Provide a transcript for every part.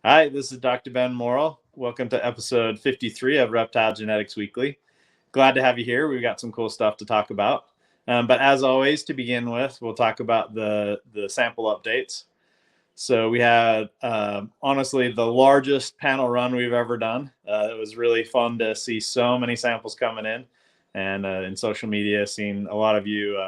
Hi, this is Dr. Ben Morrill. Welcome to episode 53 of Reptile Genetics Weekly. Glad to have you here. We've got some cool stuff to talk about. But as always, to begin with, we'll talk about the sample updates. So we had, honestly, the largest panel run we've ever done. It was really fun to see so many samples coming in. And in social media, seeing a lot of you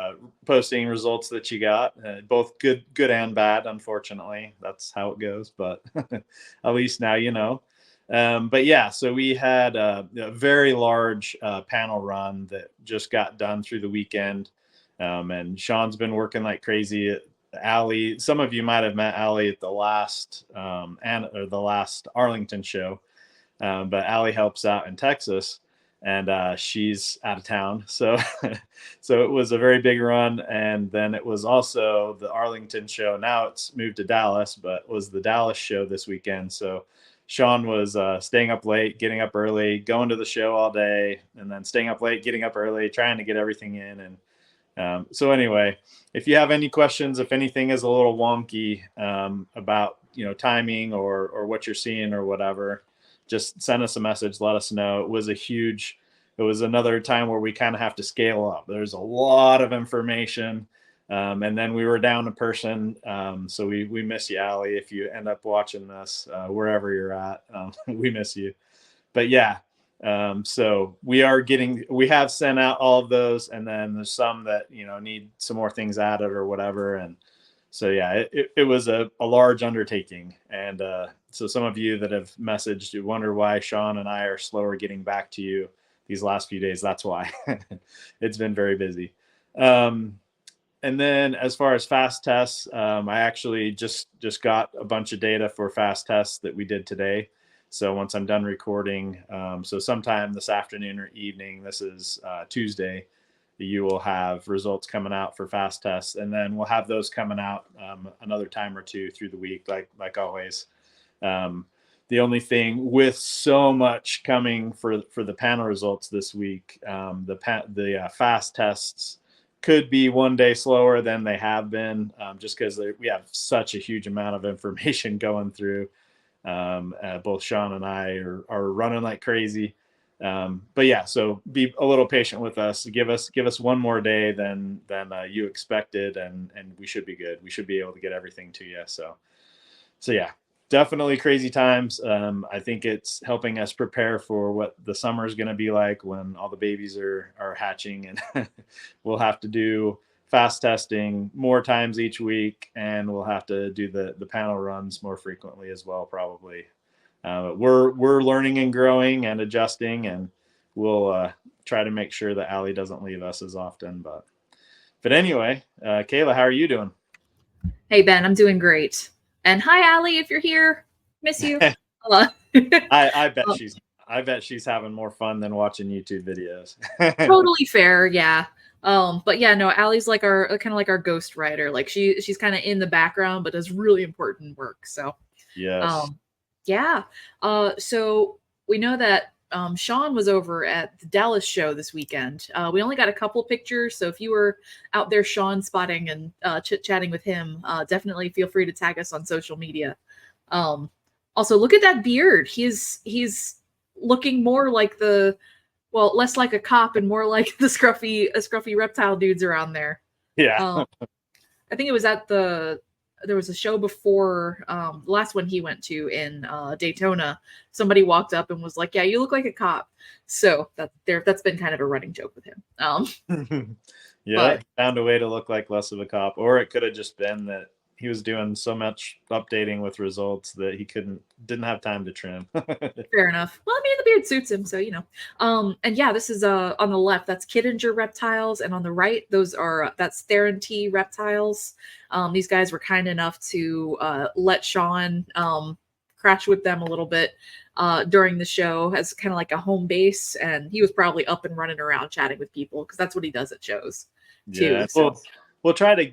posting results that you got, both good and bad. Unfortunately, that's how it goes. But at least now you know. But yeah, so we had a very large panel run that just got done through the weekend. And Sean's been working like crazy. Allie, some of you might have met Allie at the last the last Arlington show, but Allie helps out in Texas, and she's out of town. So, so it was a very big run, and then it was also the Arlington show. Now it's moved to Dallas, but it was the Dallas show this weekend. So Sean was staying up late, getting up early, going to the show all day, and then staying up late, getting up early, trying to get everything in. And so anyway, if you have any questions, if anything is a little wonky about timing or what you're seeing or whatever, just send us a message. Let us know. It was another time where we kind of have to scale up. There's a lot of information, and then we were down a person. So we miss you, Allie. If you end up watching this wherever you're at, we miss you. But yeah. So we have sent out all of those, and then there's some that need some more things added or whatever. And so yeah, it was a large undertaking. And so some of you that have messaged, you wonder why Sean and I are slower getting back to you these last few days. That's why. It's been very busy. And then as far as fast tests, I actually just got a bunch of data for fast tests that we did today. So once I'm done recording, so sometime this afternoon or evening, this is Tuesday, you will have results coming out for fast tests, and then we'll have those coming out another time or two through the week, like always. The only thing with so much coming for the panel results this week, the fast tests could be one day slower than they have been, just because we have such a huge amount of information going through. Both Sean and I are running like crazy. But yeah, so be a little patient with us. Give us one more day than you expected, and we should be good. We should be able to get everything to you. So yeah, definitely crazy times. I think it's helping us prepare for what the summer is going to be like when all the babies are hatching, and we'll have to do fast testing more times each week, and we'll have to do the panel runs more frequently as well, probably. We're learning and growing and adjusting, and we'll try to make sure that Allie doesn't leave us as often. But anyway, Kayla, how are you doing? Hey Ben, I'm doing great. And hi Allie, if you're here, miss you. Hello. I bet she's having more fun than watching YouTube videos. Totally fair, yeah. But yeah, no, Allie's like our kind of like our ghost writer. Like she's kind of in the background, but does really important work. So yes. Yeah. So we know that Sean was over at the Dallas show this weekend. We only got a couple pictures, so if you were out there Sean spotting and chit-chatting with him, definitely feel free to tag us on social media. Also, look at that beard. He's looking more like less like a cop and more like the scruffy reptile dudes around there. Yeah. I think it was at there was a show before the last one he went to in Daytona. Somebody walked up and was like, "Yeah, you look like a cop." So that's been kind of a running joke with him. Yeah, he found a way to look like less of a cop, or it could have just been that he was doing so much updating with results that he didn't have time to trim. Fair enough. Well, I mean, the beard suits him, so and yeah, this is on the left, that's Kittinger Reptiles, and on the right, that's Theron T Reptiles. These guys were kind enough to let Sean crash with them a little bit during the show as kind of like a home base, and he was probably up and running around chatting with people because that's what he does at shows too. Yeah, so. We'll try to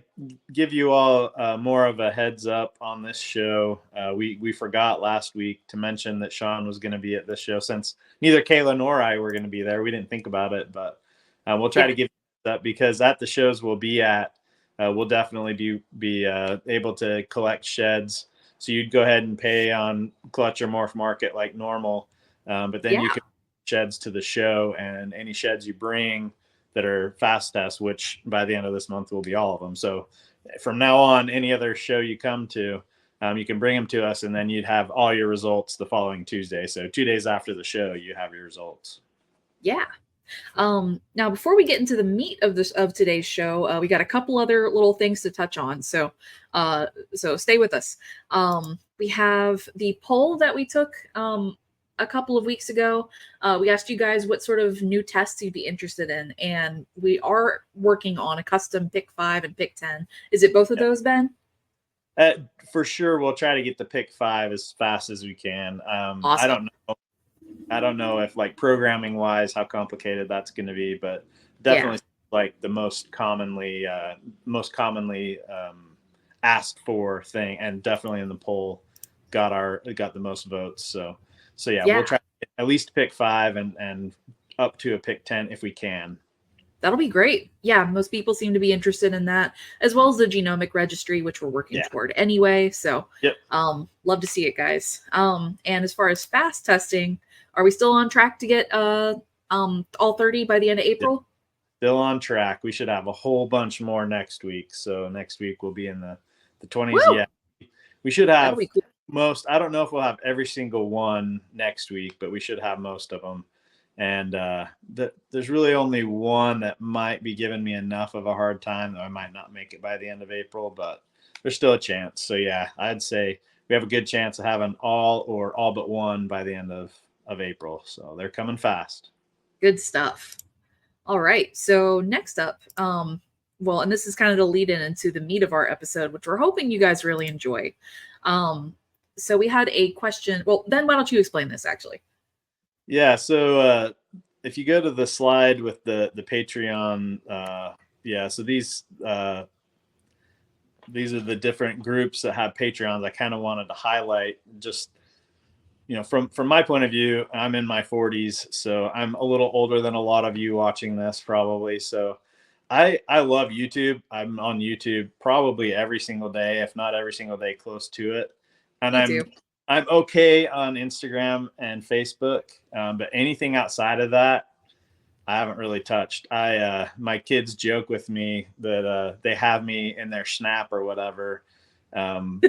give you all more of a heads up on this show. We forgot last week to mention that Sean was going to be at this show, since neither Kayla nor I were going to be there. We didn't think about it, but we'll try to give you that, because at the shows we'll be at, we'll definitely be able to collect sheds So you'd go ahead and pay on Clutch or MorphMarket like normal, but then you can sheds to the show, and any sheds you bring that are fast tests, which by the end of this month will be all of them. So from now on, any other show you come to, you can bring them to us, and then you'd have all your results the following Tuesday. So 2 days after the show, you have your results. Yeah. Now, before we get into the meat of today's show, we got a couple other little things to touch on. So stay with us. We have the poll that we took a couple of weeks ago. We asked you guys what sort of new tests you'd be interested in, and we are working on a custom pick 5 and pick 10. Is it both of those, Ben? For sure, we'll try to get the pick 5 as fast as we can. Awesome. I don't know if like programming wise how complicated that's going to be, but definitely like the most commonly asked for thing, and definitely in the poll got the most votes. So we'll try to get at least pick 5 and up to a pick 10 if we can. That'll be great. Yeah, most people seem to be interested in that, as well as the genomic registry, which we're working toward anyway. So love to see it, guys. And as far as fast testing, are we still on track to get all 30 by the end of April? Still on track. We should have a whole bunch more next week. So next week we'll be in the 20s. Woo! Yeah. We should have most. I don't know if we'll have every single one next week, but we should have most of them. And there's really only one that might be giving me enough of a hard time that I might not make it by the end of April, but there's still a chance. So yeah, I'd say we have a good chance of having all or all but one by the end of April. So they're coming fast. Good stuff. All right. So next up, well, and this is kind of the lead in into the meat of our episode, which we're hoping you guys really enjoy. So we had a question. Well, Ben, why don't you explain this actually? Yeah. So if you go to the slide with the Patreon, so these are the different groups that have Patreons. I kind of wanted to highlight just, from my point of view, I'm in my 40s, so I'm a little older than a lot of you watching this probably. So I love YouTube. I'm on YouTube probably every single day, if not every single day, close to it. And I'm okay on Instagram and Facebook, but anything outside of that, I haven't really touched. My kids joke with me that they have me in their Snap or whatever. I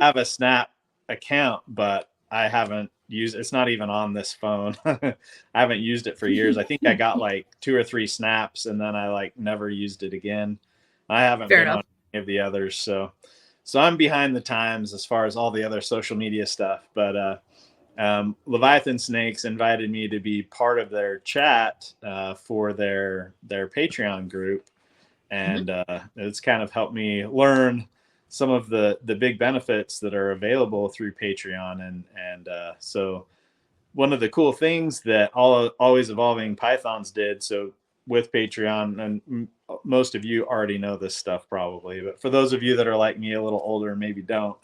have a Snap account, but I haven't used it. It's not even on this phone. I haven't used it for years. I think I got like 2 or 3 snaps, and then I never used it again. I haven't been on any of the others. So I'm behind the times as far as all the other social media stuff. But Leviathan Snakes invited me to be part of their chat for their Patreon group. And it's kind of helped me learn some of the big benefits that are available through Patreon. And so one of the cool things that Always Evolving Pythons did, so with Patreon, and most of you already know this stuff probably, but for those of you that are like me, a little older and maybe don't,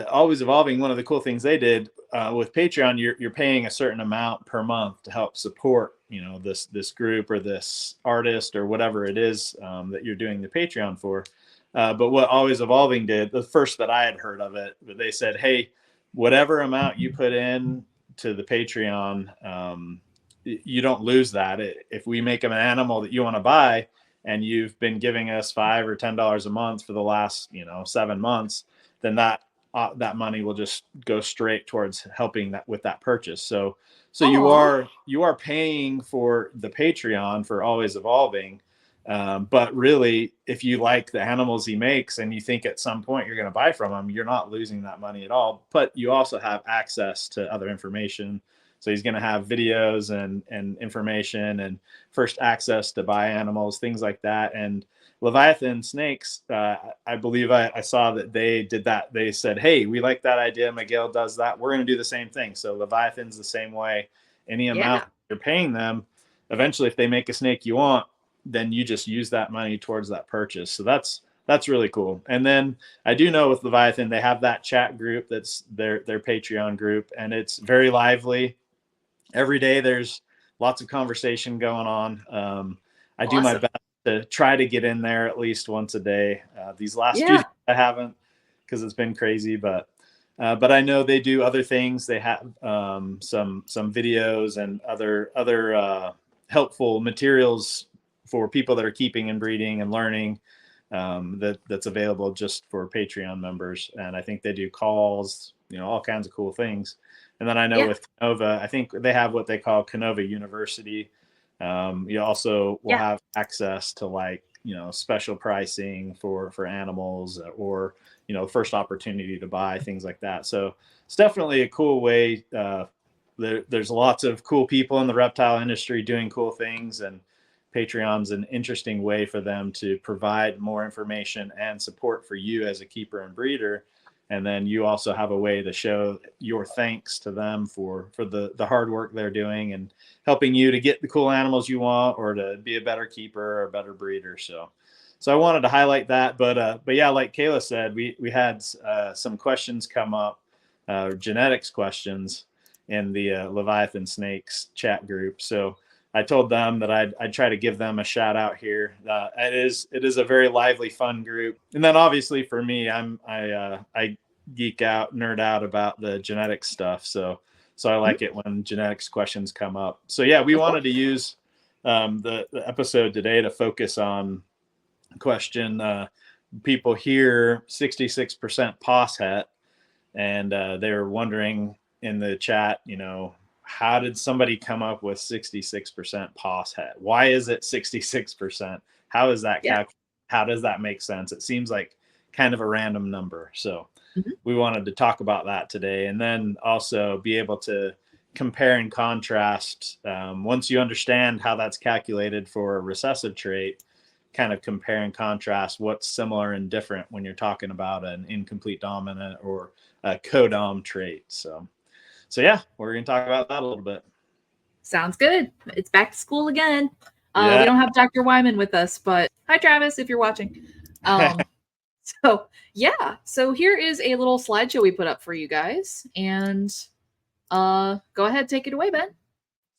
Always Evolving, one of the cool things they did with Patreon, you're paying a certain amount per month to help support, this group or this artist or whatever it is that you're doing the Patreon for. But what Always Evolving did, the first that I had heard of it, but they said, hey, whatever amount you put in to the Patreon, you don't lose that. If we make an animal that you want to buy and you've been giving us $5 or $10 a month for the last, 7 months, then that money will just go straight towards helping that with that purchase. So you are paying for the Patreon for Always Evolving. But really, if you like the animals he makes and you think at some point you're going to buy from him, you're not losing that money at all. But you also have access to other information. So he's going to have videos and information and first access to buy animals, things like that. And Leviathan Snakes, I believe I saw that they did that. They said, hey, we like that idea. Miguel does that. We're going to do the same thing. So Leviathan's the same way. Any amount you're paying them, eventually, if they make a snake you want, then you just use that money towards that purchase. So that's really cool. And then I do know with Leviathan, they have that chat group that's their Patreon group, and it's very lively. Every day there's lots of conversation going on. Do my best to try to get in there at least once a day. These last 2 days I haven't. because it's been crazy, but I know they do other things. They have some videos and other helpful materials for people that are keeping and breeding and learning, that's available just for Patreon members. And I think they do calls, all kinds of cool things. And then I know with Canova, I think they have what they call Canova University. You also will have access to special pricing for animals, or first opportunity to buy, things like that. So it's definitely a cool way. There's lots of cool people in the reptile industry doing cool things, and Patreon's an interesting way for them to provide more information and support for you as a keeper and breeder. And then you also have a way to show your thanks to them for the hard work they're doing and helping you to get the cool animals you want, or to be a better keeper or a better breeder. So I wanted to highlight that. But yeah, like Kayla said, we had some questions come up, genetics questions, in the Leviathan Snakes chat group. So I told them that I'd try to give them a shout out here. It is a very lively, fun group. And then obviously for me, I geek out, nerd out about the genetics stuff. So I like it when genetics questions come up. So yeah, we wanted to use the episode today to focus on question. People here, 66% pos-het, and they were wondering in the chat, how did somebody come up with 66% pos-het? Why is it 66%? How is that calculated? How does that make sense? It seems like kind of a random number. So we wanted to talk about that today, and then also be able to compare and contrast. Once you understand how that's calculated for a recessive trait, kind of compare and contrast what's similar and different when you're talking about an incomplete dominant or a codom trait. So yeah, we're going to talk about that a little bit. Sounds good. It's back to school again. We don't have Dr. Wyman with us, but hi, Travis, if you're watching. So here is a little slideshow we put up for you guys, and go ahead, take it away, Ben.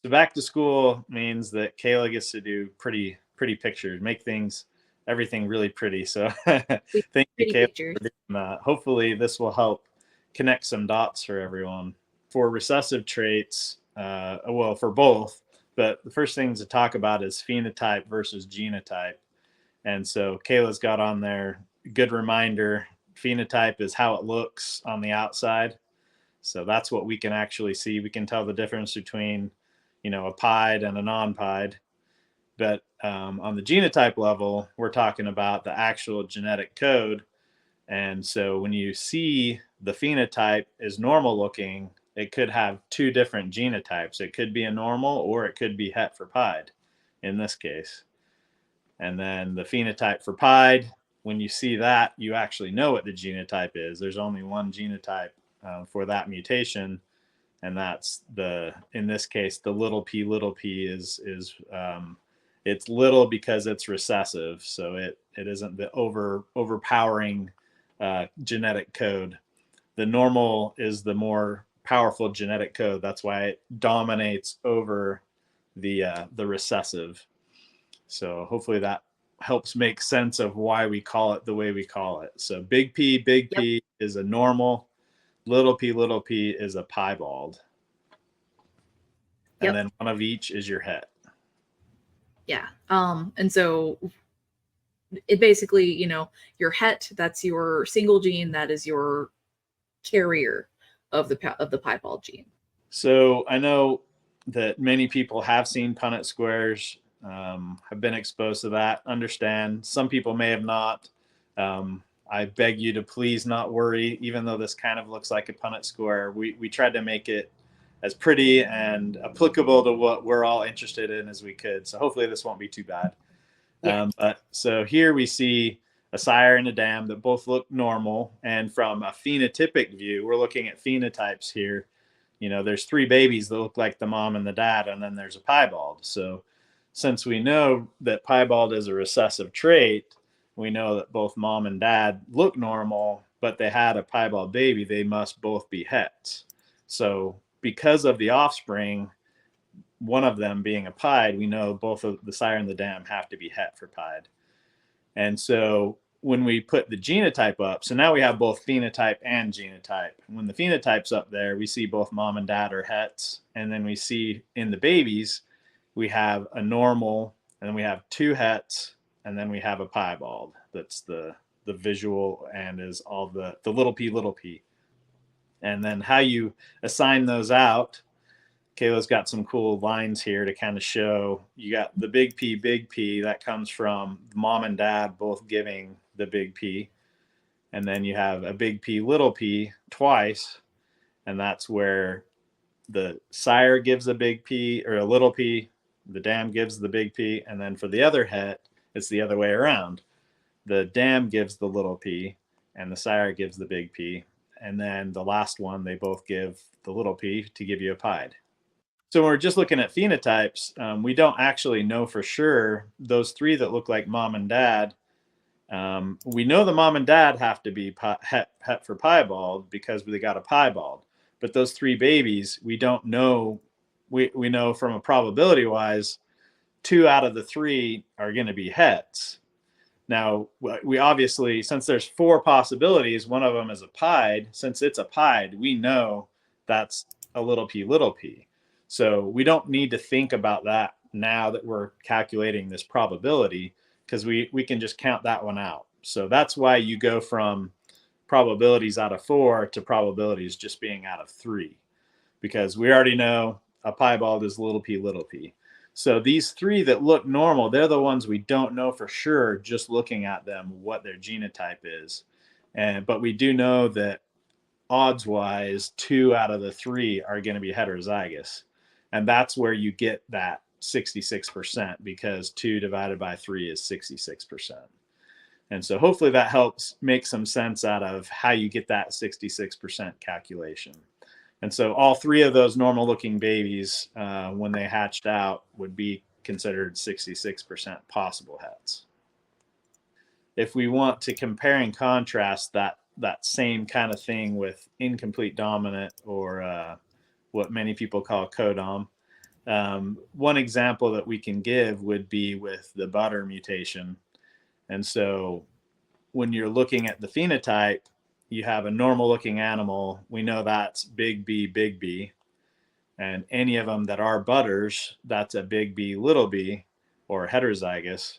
So back to school means that Kayla gets to do pretty pictures, make everything really pretty. So thank you, Kayla, for doing that. Hopefully this will help connect some dots for everyone. For recessive traits, for both, but the first thing to talk about is phenotype versus genotype. And so Kayla's got on there, good reminder, phenotype is how it looks on the outside. So that's what we can actually see. We can tell the difference between, a pied and a non-pied. But on the genotype level, we're talking about the actual genetic code. And so when you see the phenotype is normal looking, it could have two different genotypes. It could be a normal, or it could be het for pied in this case. And then the phenotype for pied, when you see that, you actually know what the genotype is. There's only one genotype for that mutation. And that's in this case, the little p is it's little because it's recessive. So it isn't the overpowering genetic code. The normal is the more powerful genetic code. That's why it dominates over the recessive. So hopefully that helps make sense of why we call it the way we call it. So big P is a normal, little p is a piebald. And then one of each is your het. Yeah. And so it basically, your het, that's your single gene, that is your carrier of the piebald gene. So I know that many people have seen Punnett squares, have been exposed to that, understand. Some people may have not. I beg you to please not worry, even though this kind of looks like a Punnett square. We tried to make it as pretty and applicable to what we're all interested in as we could. So hopefully this won't be too bad. So here we see a sire and a dam that both look normal. And from a phenotypic view, we're looking at phenotypes here. There's three babies that look like the mom and the dad, and then there's a piebald. So since we know that piebald is a recessive trait, we know that both mom and dad look normal, but they had a piebald baby, they must both be hets. So because of the offspring, one of them being a pied, we know both of the sire and the dam have to be het for pied. And so when we put the genotype up, so now we have both phenotype and genotype. When the phenotype's up there, we see both mom and dad are hets. And then we see in the babies, we have a normal, and then we have two hets, and then we have a piebald. That's the visual and is all the little p. And then how you assign those out, Kayla's got some cool lines here to kind of show. You got the big P, that comes from mom and dad both giving the big P. And then you have a big P twice. And that's where the sire gives a big P or a little p, the dam gives the big P. And then for the other het, it's the other way around. The dam gives the little p and the sire gives the big P. And then the last one, they both give the little p to give you a pied. So when we're just looking at phenotypes, we don't actually know for sure those three that look like mom and dad. We know the mom and dad have to be het for piebald because they got a piebald. But those three babies, we don't know. We know from a probability wise, 2 out of the 3 are going to be hets. Now, we obviously, since there's 4 possibilities, one of them is a pied. Since it's a pied, we know that's a little p. So we don't need to think about that now that we're calculating this probability, because we can just count that one out. So that's why you go from probabilities out of 4 to probabilities just being out of 3, because we already know a piebald is little p. So these 3 that look normal, they're the ones we don't know for sure just looking at them what their genotype is. But we do know that odds-wise, 2 out of the 3 are going to be heterozygous. And that's where you get that 66%, because 2 divided by 3 is 66%. And so hopefully that helps make some sense out of how you get that 66% calculation. And so all 3 of those normal looking babies, when they hatched out, would be considered 66% possible hets. If we want to compare and contrast that same kind of thing with incomplete dominant, or what many people call codom, one example that we can give would be with the butter mutation. And so when you're looking at the phenotype, you have a normal looking animal. We know that's big B. And any of them that are butters, that's a big B, little b, or heterozygous.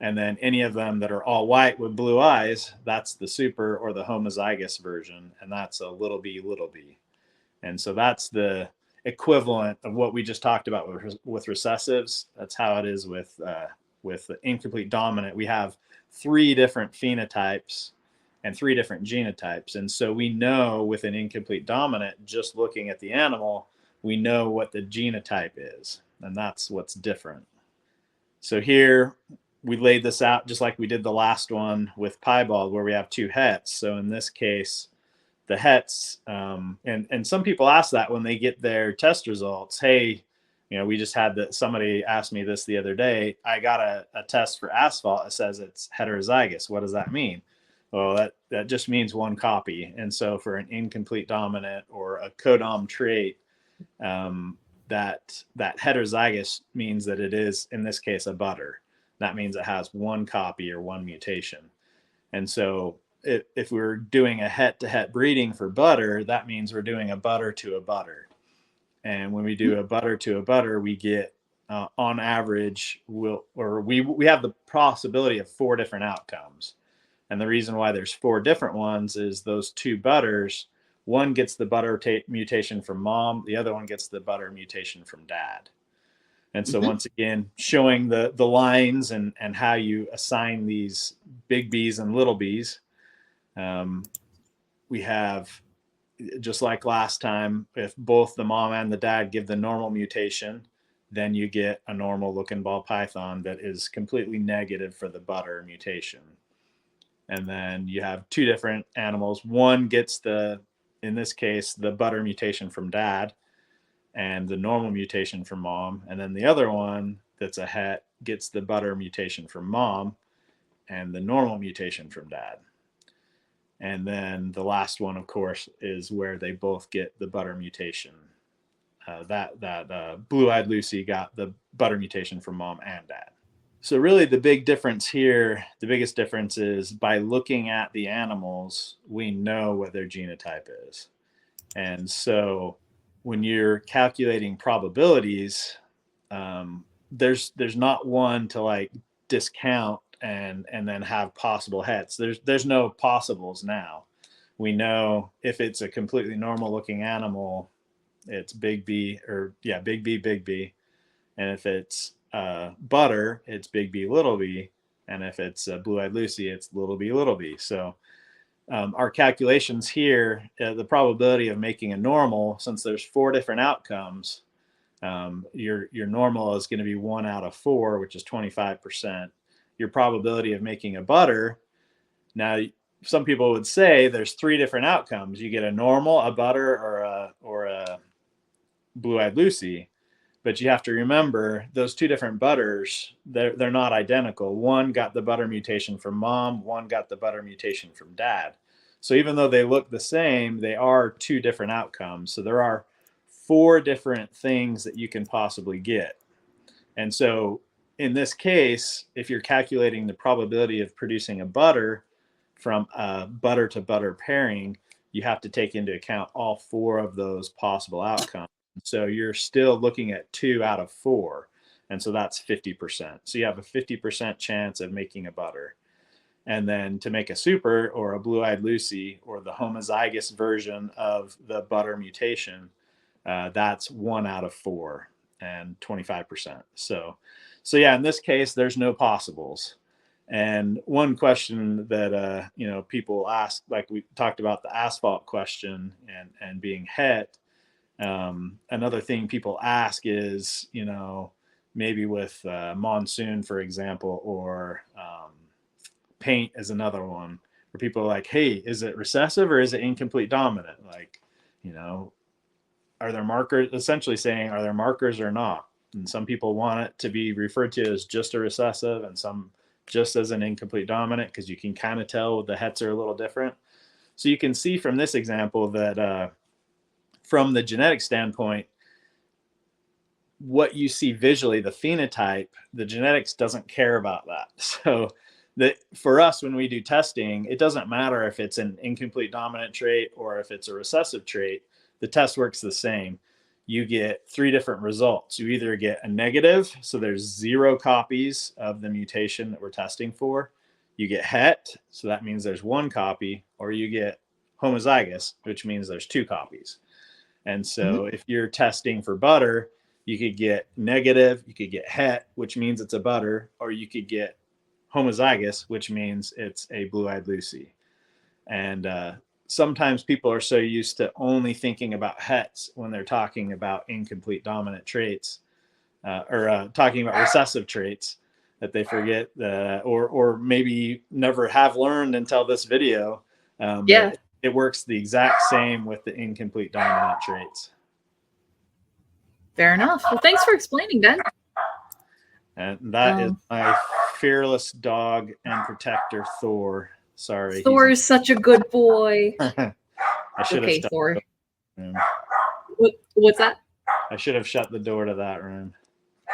And then any of them that are all white with blue eyes, that's the super or the homozygous version. And that's a little b. And so that's the equivalent of what we just talked about with recessives. That's how it is with the incomplete dominant. We have 3 different phenotypes and 3 different genotypes. And so we know with an incomplete dominant, just looking at the animal, we know what the genotype is. And that's what's different. So here we laid this out just like we did the last one with piebald, where we have 2 hets. So in this case, the hets, and some people ask that when they get their test results. Hey, we just had somebody asked me this the other day. I got a test for asphalt. It says it's heterozygous. What does that mean? Well, that just means 1 copy. And so for an incomplete dominant or a codom trait, that heterozygous means that it is, in this case, a butter. That means it has 1 copy or 1 mutation. And so if we're doing a het-to-het breeding for butter, that means we're doing a butter to a butter. And when we do a butter to a butter, we get on average, we have the possibility of 4 different outcomes. And the reason why there's 4 different ones is those 2 butters, one gets the butter mutation from mom, the other one gets the butter mutation from dad. And so once again, showing the lines and how you assign these big B's and little b's. We have, just like last time, if both the mom and the dad give the normal mutation, then you get a normal looking ball python that is completely negative for the butter mutation. And then you have 2 different animals. One gets in this case, the butter mutation from dad and the normal mutation from mom. And then the other one that's a het gets the butter mutation from mom and the normal mutation from dad. And then the last one, of course, is where they both get the butter mutation. That blue-eyed Lucy got the butter mutation from mom and dad. So really the big difference here, the biggest difference is by looking at the animals, we know what their genotype is. And so when you're calculating probabilities, there's not one to like discount and then have possible hets. There's no possibles now. We know if it's a completely normal looking animal, it's big B, or yeah, big B, big B. And if it's butter, it's big B, little b. And if it's blue-eyed Lucy, it's little b, little b. So our calculations here, the probability of making a normal, since there's 4 different outcomes, your normal is going to be 1 out of 4, which is 25%. Your probability of making a butter, now some people would say there's 3 different outcomes. You get a normal, a butter, or a blue-eyed Lucy. But you have to remember those 2 different butters, they're not identical. One got the butter mutation from mom, one got the butter mutation from dad. So even though they look the same, they are 2 different outcomes. So there are 4 different things that you can possibly get. And so in this case, if you're calculating the probability of producing a butter from a butter to butter pairing, you have to take into account all 4 of those possible outcomes. So you're still looking at 2 out of 4. And so that's 50%. So you have a 50% chance of making a butter. And then to make a super or a blue-eyed Lucy or the homozygous version of the butter mutation, that's 1 out of 4 and 25%. So yeah, in this case, there's no possibles. And one question that people ask, like we talked about the asphalt question and being het. Another thing people ask is, maybe with monsoon, for example, or paint is another one where people are like, hey, is it recessive or is it incomplete dominant? Like, are there markers, essentially saying, are there markers or not? And some people want it to be referred to as just a recessive and some just as an incomplete dominant, because you can kind of tell the hets are a little different. So you can see from this example that from the genetic standpoint, what you see visually, the phenotype, the genetics doesn't care about that. So that for us, when we do testing, it doesn't matter if it's an incomplete dominant trait or if it's a recessive trait, the test works the same. You get 3 different results. You either get a negative, so there's 0 copies of the mutation that we're testing for. You get het, so that means there's 1 copy, or you get homozygous, which means there's 2 copies. And so if you're testing for butter, you could get negative, you could get het, which means it's a butter, or you could get homozygous, which means it's a blue-eyed Lucy. And sometimes people are so used to only thinking about hets when they're talking about incomplete dominant traits or talking about recessive traits that they forget or maybe never have learned until this video. But it works the exact same with the incomplete dominant traits. Fair enough. Well, thanks for explaining, Ben. And that is my fearless dog and protector, Thor. Sorry. Thor is such a good boy. I should okay, have Thor. What's that? I should have shut the door to that room.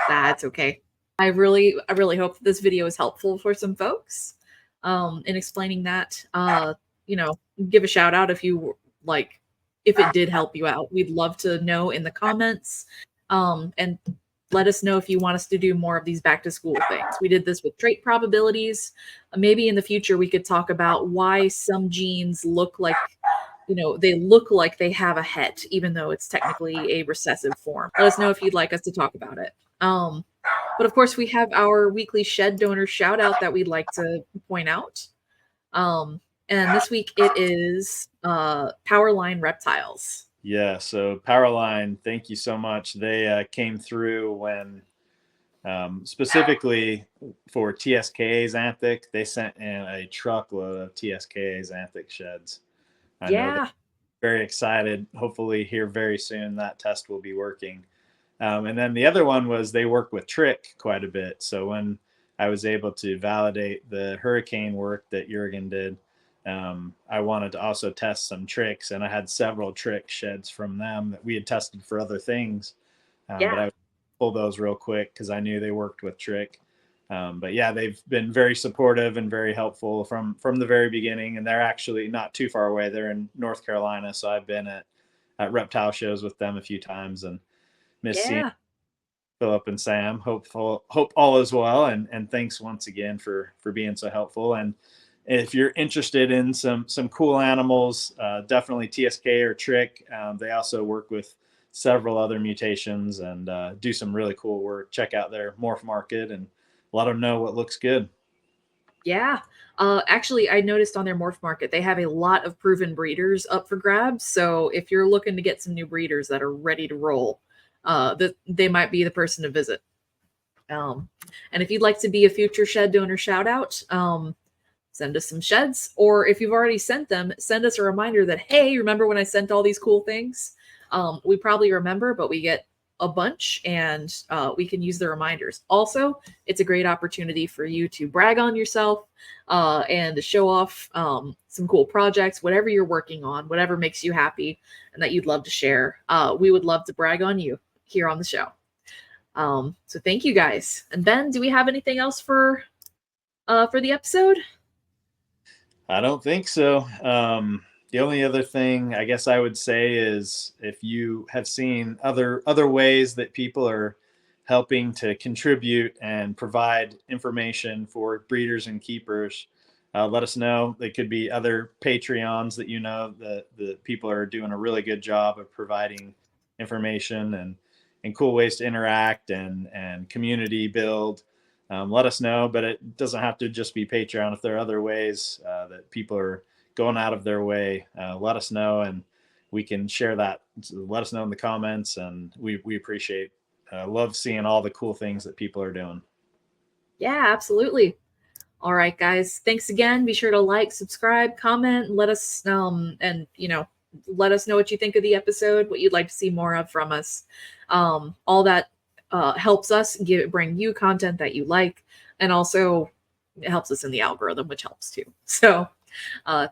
That's okay. I really hope this video is helpful for some folks in explaining that. Give a shout out if you like, if it did help you out. We'd love to know in the comments. And let us know if you want us to do more of these back to school things. We did this with trait probabilities. Maybe in the future we could talk about why some genes look like, they look like they have a het, even though it's technically a recessive form. Let us know if you'd like us to talk about it. But of course, we have our weekly shed donor shout out that we'd like to point out. And this week it is Powerline Reptiles. Yeah, so Powerline, thank you so much. They came through when, specifically for TSKA Xanthic, they sent in a truckload of TSKA Xanthic sheds. I know they're very excited. Hopefully here very soon that test will be working. And then the other one was they work with Trick quite a bit. So when I was able to validate the hurricane work that Jurgen did, I wanted to also test some Tricks, and I had several Trick sheds from them that we had tested for other things. But I would pull those real quick because I knew they worked with Trick. But yeah, they've been very supportive and very helpful from the very beginning. And they're actually not too far away. They're in North Carolina, so I've been at reptile shows with them a few times and miss seeing Philip and Sam. Hope all is well, and thanks once again for being so helpful. And if you're interested in some cool animals, definitely TSK or Trick. They also work with several other mutations and do some really cool work. Check out their MorphMarket and let them know what looks good. Yeah. Actually, I noticed on their MorphMarket, they have a lot of proven breeders up for grabs. So if you're looking to get some new breeders that are ready to roll, they might be the person to visit. And if you'd like to be a future shed donor shout out, send us some sheds. Or if you've already sent them, send us a reminder that, hey, remember when I sent all these cool things? We probably remember, but we get a bunch, and we can use the reminders. Also, it's a great opportunity for you to brag on yourself and to show off some cool projects, whatever you're working on, whatever makes you happy and that you'd love to share. We would love to brag on you here on the show. So thank you guys. And Ben, do we have anything else for the episode? I don't think so. The only other thing I guess I would say is if you have seen other ways that people are helping to contribute and provide information for breeders and keepers, let us know. They could be other Patreons that the people are doing a really good job of providing information and cool ways to interact and community build. Let us know, but it doesn't have to just be Patreon. If there are other ways that people are going out of their way, let us know, and we can share that. Let us know in the comments, and we appreciate, love seeing all the cool things that people are doing. Yeah, absolutely. All right, guys. Thanks again. Be sure to like, subscribe, comment, and let us let us know what you think of the episode, what you'd like to see more of from us. All that helps us bring you content that you like, and also it helps us in the algorithm, which helps too. So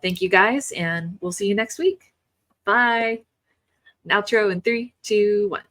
thank you guys, and we'll see you next week. Bye. An outro in 3, 2, 1.